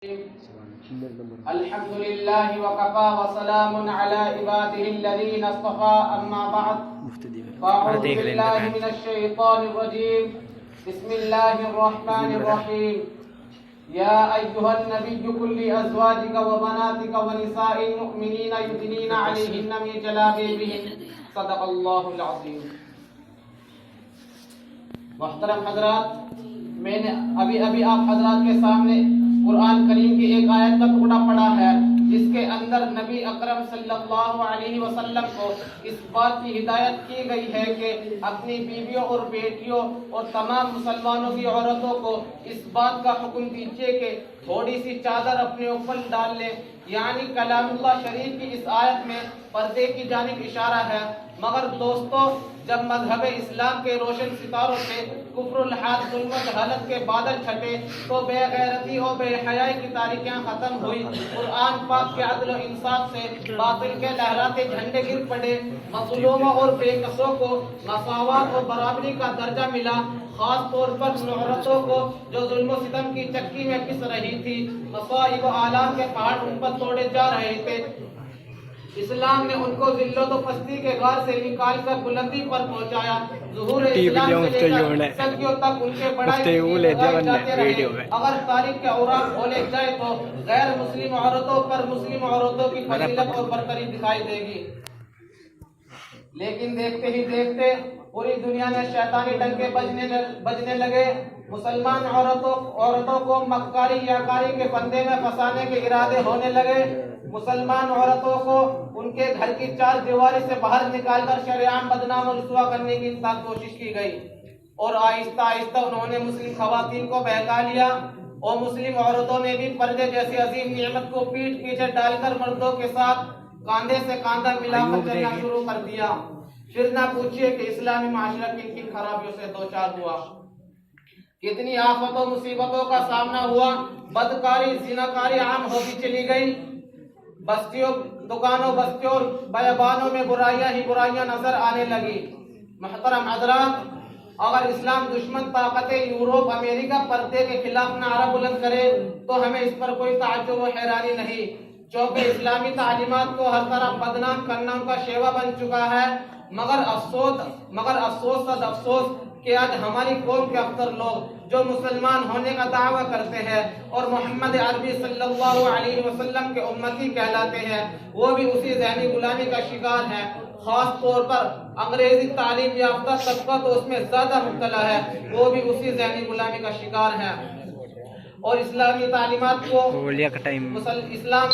الحمد لله وكفى وسلام على عباده الذين اصطفى أما بعد فأعوذ بالله من الشيطان الرجيم بسم الله الرحمن الرحيم يا أيها النبي قل لأزواجك وبناتك ونساء المؤمنين يدنين عليهن من جلابيبهن صدق الله العظيم. محترم حضرات، میں نے ابھی آپ حضرات کے سامنے قرآن کریم کی ایک آیت کا ٹکڑا پڑھا ہے جس کے اندر نبی اکرم صلی اللہ علیہ وسلم کو اس بات کی ہدایت کی گئی ہے کہ اپنی بیویوں اور بیٹیوں اور تمام مسلمانوں کی عورتوں کو اس بات کا حکم دیجیے کہ تھوڑی سی چادر اپنے اوپر ڈال لیں. یعنی کلام اللہ شریف کی اس آیت میں پردے کی جانب اشارہ ہے. مگر دوستو، جب مذہب اسلام کے روشن ستاروں سے کفر الحاد ظلمت حالت کے بادل چھٹے تو بے غیرتی اور بے حیائی کی تاریکیاں ختم ہوئی. قرآن پاک کے عدل و انصاف سے باطل کے لہراتے جھنڈے گر پڑے. مظلوموں اور بے کسوں کو مساوات اور برابری کا درجہ ملا، خاص طور پر ان عورتوں کو جو ظلم و ستم کی چکی میں پس رہی تھی. مصائب و آلام کے پہاڑ ان پر توڑے جا رہے تھے. اسلام نے ان کو ذلت و پستی کے غار سے نکال کر بلندی پر پہنچایا. ظہور اسلام سے لے کر صدیوں تک ان کے بڑائی جاتے رہے. اگر تاریخ کے اوراق کھولے جائے تو غیر مسلم عورتوں پر مسلم عورتوں کی فضیلت اور برتری دکھائی دے گی. لیکن دیکھتے ہی دیکھتے پوری دنیا میں شیطانی ڈنکے بجنے لگے. مسلمان عورتوں کو مکاری یاکاری کے فندے میں پھنسانے کے ارادے ہونے لگے. مسلمان عورتوں کو ان کے گھر کی چار دیواری سے باہر نکال کر شریعام بدنام اور رسوا کرنے کی کوشش کی گئی. اور آہستہ آہستہ انہوں نے مسلم خواتین کو بہکا لیا اور مسلم عورتوں نے بھی پردے جیسی عظیم نعمت کو پیٹھ پیچھے ڈال کر مردوں کے ساتھ کاندھے سے کاندھا ملا کر چلنا شروع کر دیا. پھر نہ پوچھئے کہ اسلامی معاشرہ کن کن خرابیوں سے دوچار ہوا، کتنی آفتوں مصیبتوں کا سامنا ہوا. بدکاری زناکاری عام ہوتی چلی گئی. بستیوں دکانوں بستیوں اور بیابانوں میں برائیاں ہی برائیاں نظر آنے لگی. محترم حضرات، اگر اسلام دشمن طاقتیں یورپ امریکہ پردے کے خلاف نعرہ بلند کرے تو ہمیں اس پر کوئی تعجب و حیرانی نہیں، چونکہ اسلامی تعلیمات کو ہر طرح بدنام کرنا ان کا شیوا بن چکا ہے. مگر افسوس کہ آج ہماری قوم کے اکثر لوگ جو مسلمان ہونے کا دعویٰ کرتے ہیں اور محمد عربی صلی اللہ علیہ وسلم کے امتی کہلاتے ہیں، وہ بھی اسی ذہنی غلامی کا شکار ہیں. خاص طور پر انگریزی تعلیم یافتہ طبقہ تو اس میں زیادہ مبتلا ہے، وہ بھی اسی ذہنی غلامی کا شکار ہیں. اور اسلامی تعلیمات کو اسلام